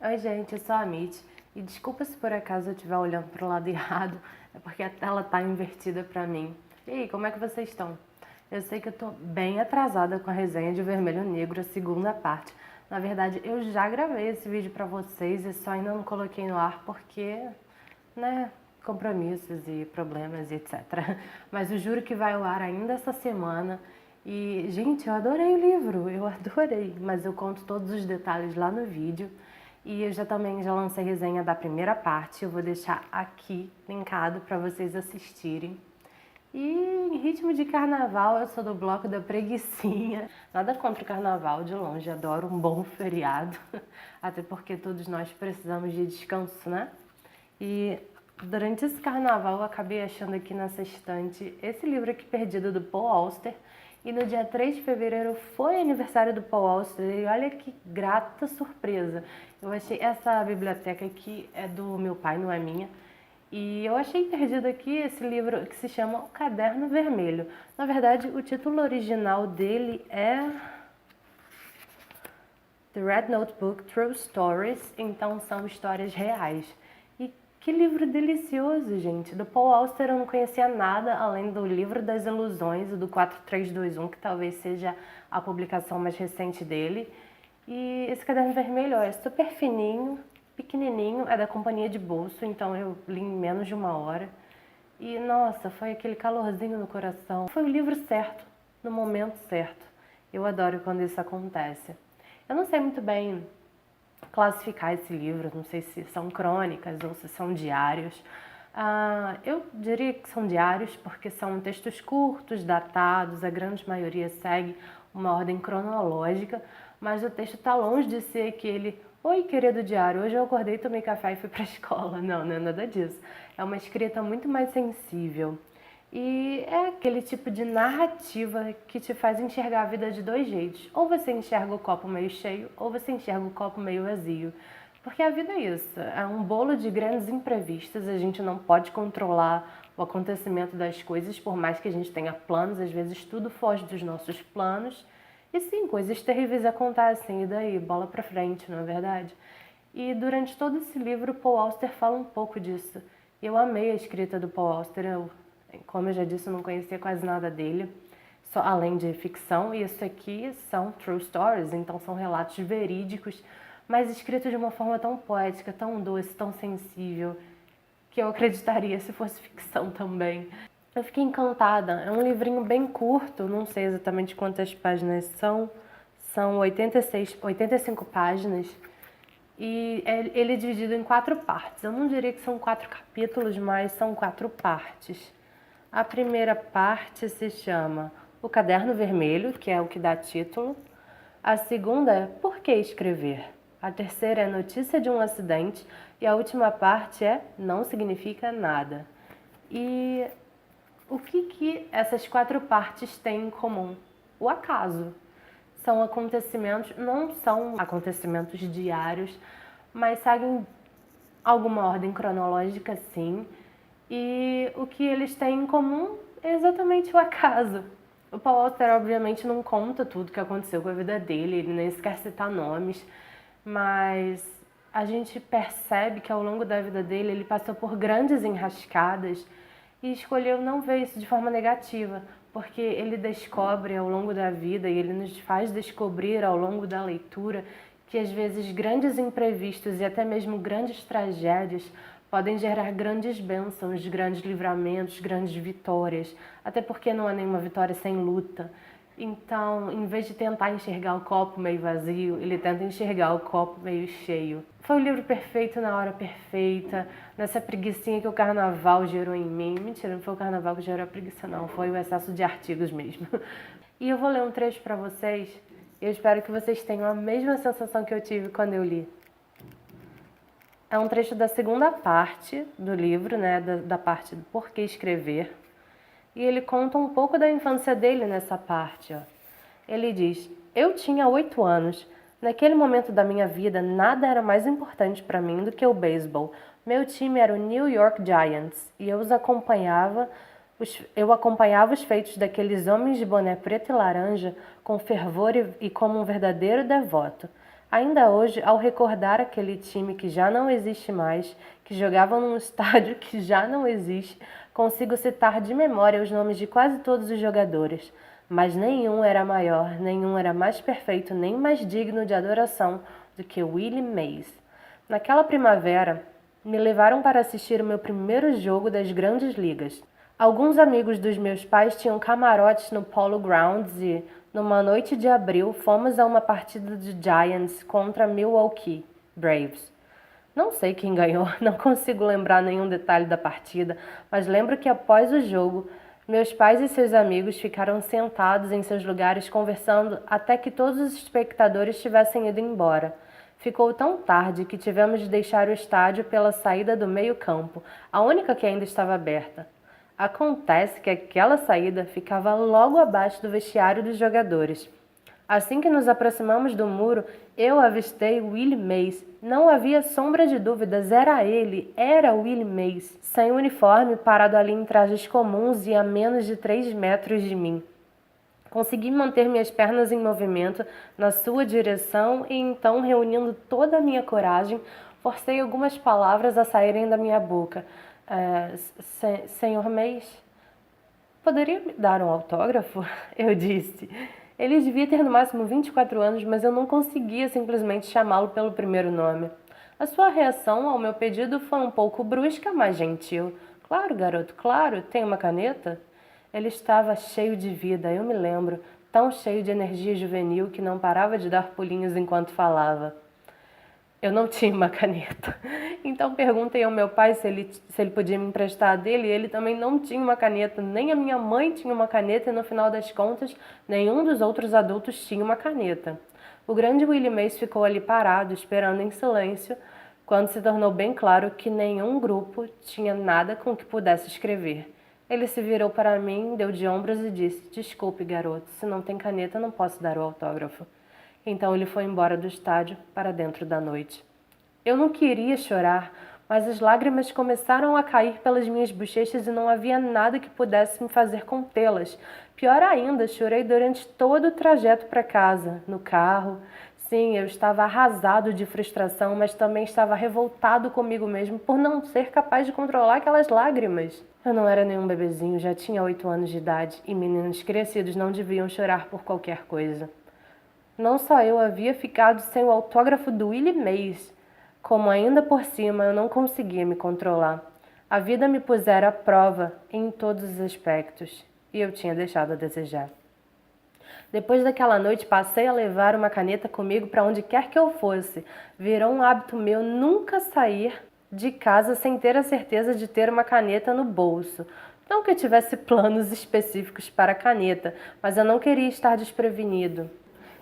Oi, gente, eu sou a Amit. E desculpa se por acaso eu estiver olhando para o lado errado, é porque a tela tá invertida para mim. E aí, como é que vocês estão? Eu sei que eu tô bem atrasada com a resenha de Vermelho Negro, a segunda parte. Na verdade, eu já gravei esse vídeo para vocês e só ainda não coloquei no ar porque, né, compromissos e problemas e etc. Mas eu juro que vai ao ar ainda essa semana. E, gente, eu adorei o livro, eu adorei, mas eu conto todos os detalhes lá no vídeo. E eu também já lancei resenha da primeira parte, eu vou deixar aqui linkado para vocês assistirem. E em ritmo de carnaval, eu sou do bloco da preguicinha. Nada contra o carnaval, de longe, adoro um bom feriado. Até porque todos nós precisamos de descanso, né? E durante esse carnaval eu acabei achando aqui nessa estante esse livro aqui perdido do Paul Auster. E no dia 3 de fevereiro foi aniversário do Paul Auster e olha que grata surpresa. Eu achei essa biblioteca aqui é do meu pai, não é minha. E eu achei perdido aqui esse livro que se chama O Caderno Vermelho. Na verdade, o título original dele é The Red Notebook True Stories, então são histórias reais. E que livro delicioso, gente. Do Paul Auster eu não conhecia nada além do Livro das Ilusões e do 4321, que talvez seja a publicação mais recente dele. E esse caderno vermelho é super fininho, pequenininho, é da Companhia de Bolso, então eu li em menos de uma hora. E nossa, foi aquele calorzinho no coração. Foi o livro certo, no momento certo. Eu adoro quando isso acontece. Eu não sei muito bem classificar esse livro, não sei se são crônicas ou se são diários. Eu diria que são diários porque são textos curtos, datados, a grande maioria segue uma ordem cronológica, mas o texto está longe de ser aquele "Oi, querido diário, hoje eu acordei, tomei café e fui para a escola". Não, não é nada disso. É uma escrita muito mais sensível. E é aquele tipo de narrativa que te faz enxergar a vida de dois jeitos. Ou você enxerga o copo meio cheio, ou você enxerga o copo meio vazio. Porque a vida é isso, é um bolo de grandes imprevistos, a gente não pode controlar o acontecimento das coisas, por mais que a gente tenha planos, às vezes tudo foge dos nossos planos. E sim, coisas terríveis acontecem, e daí? Bola pra frente, não é verdade? E durante todo esse livro, Paul Auster fala um pouco disso. Eu amei a escrita do Paul Auster, como eu já disse, eu não conhecia quase nada dele, só além de ficção, e isso aqui são true stories, então são relatos verídicos, mas escritos de uma forma tão poética, tão doce, tão sensível, que eu acreditaria se fosse ficção também. Eu fiquei encantada, é um livrinho bem curto, não sei exatamente quantas páginas são 85 páginas, e ele é dividido em 4 partes. Eu não diria que são 4 capítulos, mas são 4 partes. A primeira parte se chama O Caderno Vermelho, que é o que dá título. A segunda é Por que escrever? A terceira é Notícia de um acidente. E a última parte é Não significa nada. E o que essas 4 partes têm em comum? O acaso. São acontecimentos, não são acontecimentos diários, mas seguem alguma ordem cronológica, sim. E o que eles têm em comum é exatamente o acaso. O Paul Auster, obviamente, não conta tudo que aconteceu com a vida dele, ele nem sequer cita nomes, mas a gente percebe que ao longo da vida dele ele passou por grandes enrascadas e escolheu não ver isso de forma negativa, porque ele descobre ao longo da vida e ele nos faz descobrir ao longo da leitura que às vezes grandes imprevistos e até mesmo grandes tragédias podem gerar grandes bênçãos, grandes livramentos, grandes vitórias, até porque não há nenhuma vitória sem luta. Então, em vez de tentar enxergar o copo meio vazio, ele tenta enxergar o copo meio cheio. Foi o livro perfeito na hora perfeita, nessa preguicinha que o carnaval gerou em mim. Mentira, não foi o carnaval que gerou a preguiça, não. Foi o excesso de artigos mesmo. E eu vou ler um trecho para vocês. Eu espero que vocês tenham a mesma sensação que eu tive quando eu li. É um trecho da segunda parte do livro, né, da parte do porquê escrever. E ele conta um pouco da infância dele nessa parte. Ó. Ele diz, eu tinha 8 anos. Naquele momento da minha vida, nada era mais importante para mim do que o beisebol. Meu time era o New York Giants e eu acompanhava os feitos daqueles homens de boné preto e laranja com fervor e como um verdadeiro devoto. Ainda hoje, ao recordar aquele time que já não existe mais, que jogava num estádio que já não existe, consigo citar de memória os nomes de quase todos os jogadores, mas nenhum era maior, nenhum era mais perfeito, nem mais digno de adoração do que Willie Mays. Naquela primavera, me levaram para assistir o meu primeiro jogo das grandes ligas. Alguns amigos dos meus pais tinham camarotes no Polo Grounds e, numa noite de abril, fomos a uma partida de Giants contra Milwaukee Braves. Não sei quem ganhou, não consigo lembrar nenhum detalhe da partida, mas lembro que após o jogo, meus pais e seus amigos ficaram sentados em seus lugares conversando até que todos os espectadores tivessem ido embora. Ficou tão tarde que tivemos de deixar o estádio pela saída do meio-campo, a única que ainda estava aberta. Acontece que aquela saída ficava logo abaixo do vestiário dos jogadores. Assim que nos aproximamos do muro, eu avistei Willie Mays. Não havia sombra de dúvidas, era ele, era Willie Mays, sem uniforme, parado ali em trajes comuns e a menos de 3 metros de mim. Consegui manter minhas pernas em movimento na sua direção e então, reunindo toda a minha coragem, forcei algumas palavras a saírem da minha boca. Senhor Mays, poderia me dar um autógrafo? Eu disse. Ele devia ter no máximo 24 anos, mas eu não conseguia simplesmente chamá-lo pelo primeiro nome. A sua reação ao meu pedido foi um pouco brusca, mas gentil. Claro, garoto, claro. Tem uma caneta? Ele estava cheio de vida, eu me lembro, tão cheio de energia juvenil que não parava de dar pulinhos enquanto falava. Eu não tinha uma caneta. Então perguntei ao meu pai se ele podia me emprestar a dele, e ele também não tinha uma caneta. Nem a minha mãe tinha uma caneta e, no final das contas, nenhum dos outros adultos tinha uma caneta. O grande Willie Mays ficou ali parado, esperando em silêncio, quando se tornou bem claro que nenhum grupo tinha nada com que pudesse escrever. Ele se virou para mim, deu de ombros e disse: "Desculpe, garoto, se não tem caneta, não posso dar o autógrafo." Então ele foi embora do estádio para dentro da noite. Eu não queria chorar, mas as lágrimas começaram a cair pelas minhas bochechas e não havia nada que pudesse me fazer contê-las. Pior ainda, chorei durante todo o trajeto para casa, no carro. Sim, eu estava arrasado de frustração, mas também estava revoltado comigo mesmo por não ser capaz de controlar aquelas lágrimas. Eu não era nenhum bebezinho, já tinha 8 anos de idade e meninos crescidos não deviam chorar por qualquer coisa. Não só eu havia ficado sem o autógrafo do Willie Mays, como ainda por cima eu não conseguia me controlar. A vida me pusera à prova em todos os aspectos e eu tinha deixado a desejar. Depois daquela noite passei a levar uma caneta comigo para onde quer que eu fosse. Virou um hábito meu nunca sair de casa sem ter a certeza de ter uma caneta no bolso. Não que eu tivesse planos específicos para a caneta, mas eu não queria estar desprevenido.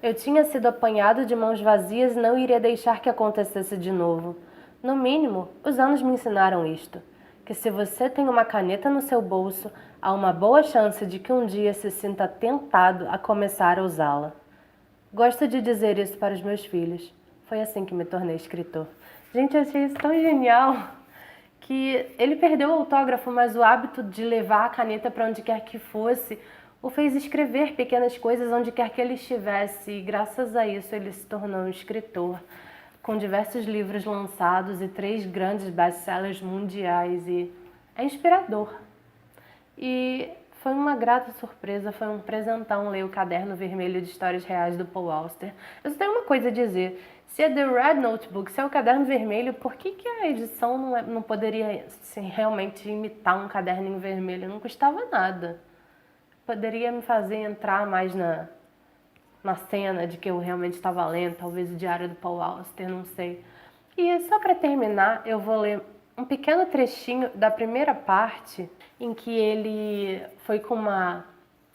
Eu tinha sido apanhado de mãos vazias e não iria deixar que acontecesse de novo. No mínimo, os anos me ensinaram isto: que se você tem uma caneta no seu bolso, há uma boa chance de que um dia se sinta tentado a começar a usá-la. Gosto de dizer isso para os meus filhos. Foi assim que me tornei escritor. Gente, eu achei isso tão genial que ele perdeu o autógrafo, mas o hábito de levar a caneta para onde quer que fosse o fez escrever pequenas coisas onde quer que ele estivesse, e graças a isso ele se tornou um escritor, com diversos livros lançados e 3 grandes best-sellers mundiais, e é inspirador. E foi uma grata surpresa, foi um presentão ler o Caderno Vermelho de Histórias Reais do Paul Auster. Eu só tenho uma coisa a dizer: se é The Red Notebook, se é o Caderno Vermelho, por que a edição não poderia realmente imitar um caderninho vermelho? Não custava nada. Poderia me fazer entrar mais na cena de que eu realmente estava lendo, talvez o Diário do Paul Auster, não sei. E só para terminar, eu vou ler um pequeno trechinho da primeira parte em que ele foi com uma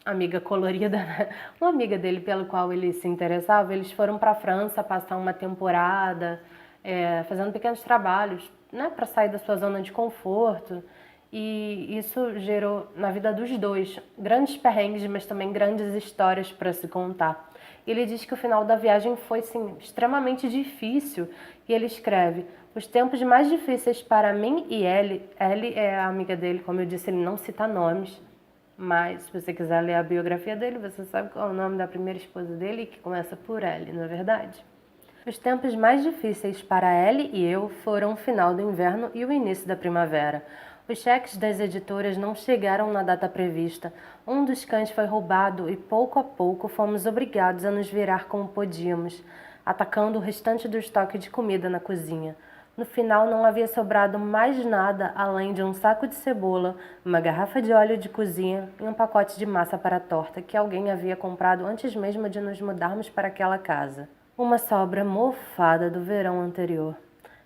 amiga colorida, né? Uma amiga dele pelo qual ele se interessava. Eles foram para a França passar uma temporada, fazendo pequenos trabalhos, né, para sair da sua zona de conforto. E isso gerou na vida dos dois grandes perrengues, mas também grandes histórias para se contar. Ele diz que o final da viagem foi, sim, extremamente difícil, e ele escreve: os tempos mais difíceis para mim e Ellie é a amiga dele, como eu disse, ele não cita nomes, mas se você quiser ler a biografia dele, você sabe qual é o nome da primeira esposa dele, que começa por Ellie, não é verdade? Os tempos mais difíceis para Ellie e eu foram o final do inverno e o início da primavera. Os cheques das editoras não chegaram na data prevista. Um dos cães foi roubado e pouco a pouco fomos obrigados a nos virar como podíamos, atacando o restante do estoque de comida na cozinha. No final não havia sobrado mais nada além de um saco de cebola, uma garrafa de óleo de cozinha e um pacote de massa para a torta que alguém havia comprado antes mesmo de nos mudarmos para aquela casa. Uma sobra mofada do verão anterior.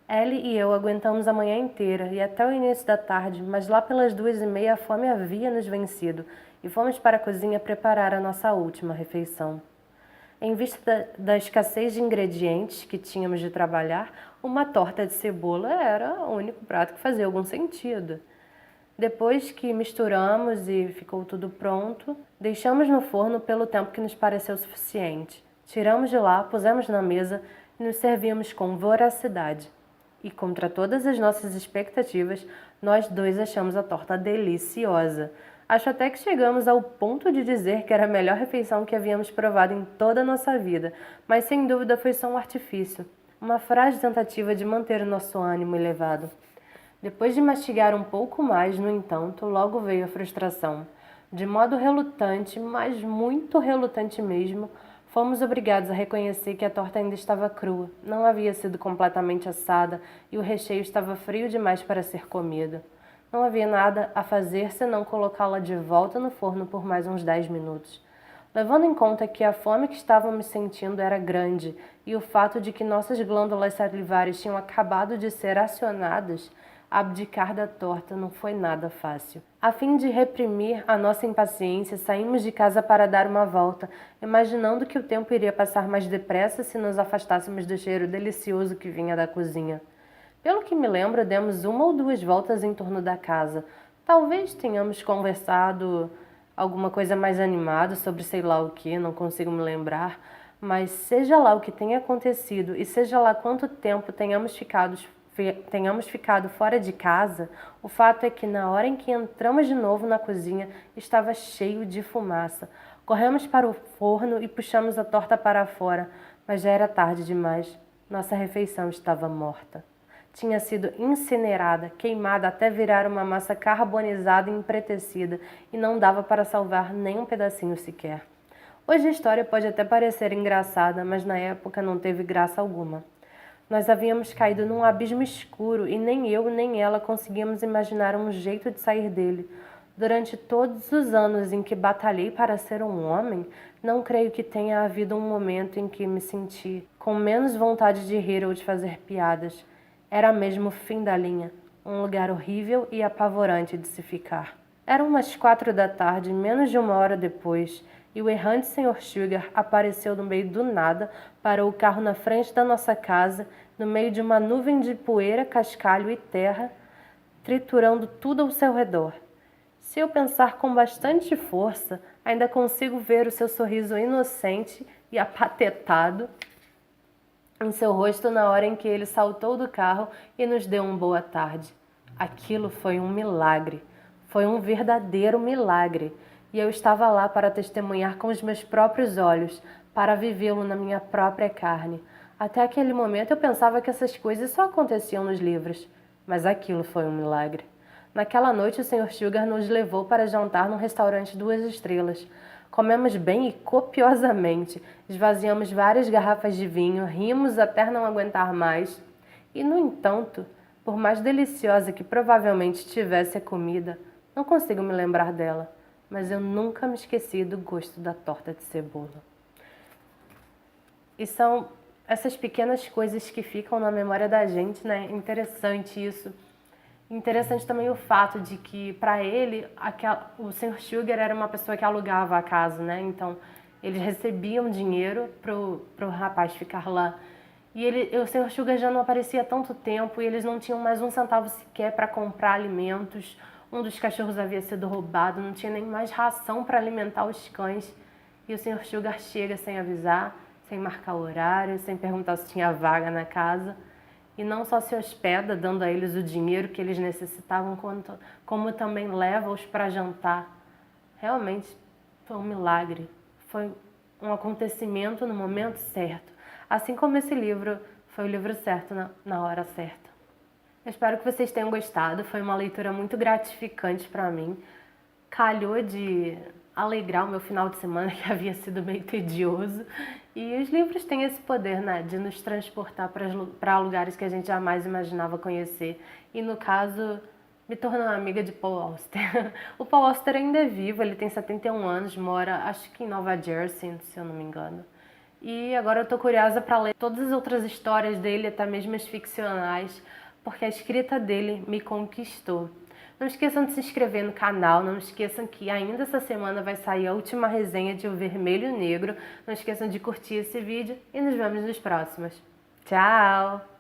Ellie e eu aguentamos a manhã inteira e até o início da tarde, mas lá pelas 2h30 a fome havia nos vencido e fomos para a cozinha preparar a nossa última refeição. Em vista da escassez de ingredientes que tínhamos de trabalhar, uma torta de cebola era o único prato que fazia algum sentido. Depois que misturamos e ficou tudo pronto, deixamos no forno pelo tempo que nos pareceu suficiente. Tiramos de lá, pusemos na mesa e nos servimos com voracidade. E contra todas as nossas expectativas, nós dois achamos a torta deliciosa. Acho até que chegamos ao ponto de dizer que era a melhor refeição que havíamos provado em toda a nossa vida, mas sem dúvida foi só um artifício, uma frágil tentativa de manter o nosso ânimo elevado. Depois de mastigar um pouco mais, no entanto, logo veio a frustração. De modo relutante, mas muito relutante mesmo, fomos obrigados a reconhecer que a torta ainda estava crua, não havia sido completamente assada e o recheio estava frio demais para ser comido. Não havia nada a fazer senão colocá-la de volta no forno por mais uns 10 minutos. Levando em conta que a fome que estávamos sentindo era grande e o fato de que nossas glândulas salivares tinham acabado de ser acionadas, abdicar da torta não foi nada fácil. A fim de reprimir a nossa impaciência, saímos de casa para dar uma volta, imaginando que o tempo iria passar mais depressa se nos afastássemos do cheiro delicioso que vinha da cozinha. Pelo que me lembro, demos 1 ou 2 voltas em torno da casa. Talvez tenhamos conversado alguma coisa mais animada sobre sei lá o que, não consigo me lembrar, mas seja lá o que tenha acontecido e seja lá quanto tempo tenhamos ficado fora de casa, o fato é que na hora em que entramos de novo na cozinha, estava cheio de fumaça. Corremos para o forno e puxamos a torta para fora, mas já era tarde demais. Nossa refeição estava morta. Tinha sido incinerada, queimada até virar uma massa carbonizada e empretecida, e não dava para salvar nem um pedacinho sequer. Hoje a história pode até parecer engraçada, mas na época não teve graça alguma. Nós havíamos caído num abismo escuro e nem eu nem ela conseguíamos imaginar um jeito de sair dele. Durante todos os anos em que batalhei para ser um homem, não creio que tenha havido um momento em que me senti com menos vontade de rir ou de fazer piadas. Era mesmo o fim da linha, um lugar horrível e apavorante de se ficar. Eram umas 4 da tarde, menos de 1 hora depois, e o errante Sr. Sugar apareceu no meio do nada, parou o carro na frente da nossa casa, no meio de uma nuvem de poeira, cascalho e terra, triturando tudo ao seu redor. Se eu pensar com bastante força, ainda consigo ver o seu sorriso inocente e apatetado em seu rosto na hora em que ele saltou do carro e nos deu uma boa tarde. Aquilo foi um milagre. Foi um verdadeiro milagre. E eu estava lá para testemunhar com os meus próprios olhos, para vivê-lo na minha própria carne. Até aquele momento eu pensava que essas coisas só aconteciam nos livros. Mas aquilo foi um milagre. Naquela noite o Sr. Sugar nos levou para jantar num restaurante 2 estrelas. Comemos bem e copiosamente, esvaziamos várias garrafas de vinho, rimos até não aguentar mais. E, no entanto, por mais deliciosa que provavelmente tivesse a comida, não consigo me lembrar dela, mas eu nunca me esqueci do gosto da torta de cebola. E são essas pequenas coisas que ficam na memória da gente, né? Interessante isso. Interessante também o fato de que, para ele, o Sr. Sugar era uma pessoa que alugava a casa, né? Então, eles recebiam dinheiro pro rapaz ficar lá. E o Sr. Sugar já não aparecia há tanto tempo e eles não tinham mais um centavo sequer para comprar alimentos. Um dos cachorros havia sido roubado, não tinha nem mais ração para alimentar os cães. E o Sr. Sugar chega sem avisar, sem marcar horário, sem perguntar se tinha vaga na casa. E não só se hospeda, dando a eles o dinheiro que eles necessitavam, como também leva-os para jantar. Realmente foi um milagre. Foi um acontecimento no momento certo. assim como esse livro foi o livro certo na hora certa. Eu espero que vocês tenham gostado, foi uma leitura muito gratificante para mim. Calhou de alegrar o meu final de semana, que havia sido meio tedioso. E os livros têm esse poder, né, de nos transportar para lugares que a gente jamais imaginava conhecer. E no caso, me tornou amiga de Paul Auster. O Paul Auster ainda é vivo, ele tem 71 anos, mora acho que em Nova Jersey, se eu não me engano. E agora eu tô curiosa para ler todas as outras histórias dele, até mesmo as ficcionais, porque a escrita dele me conquistou. Não esqueçam de se inscrever no canal, não esqueçam que ainda essa semana vai sair a última resenha de O Vermelho e o Negro. Não esqueçam de curtir esse vídeo e nos vemos nos próximos. Tchau!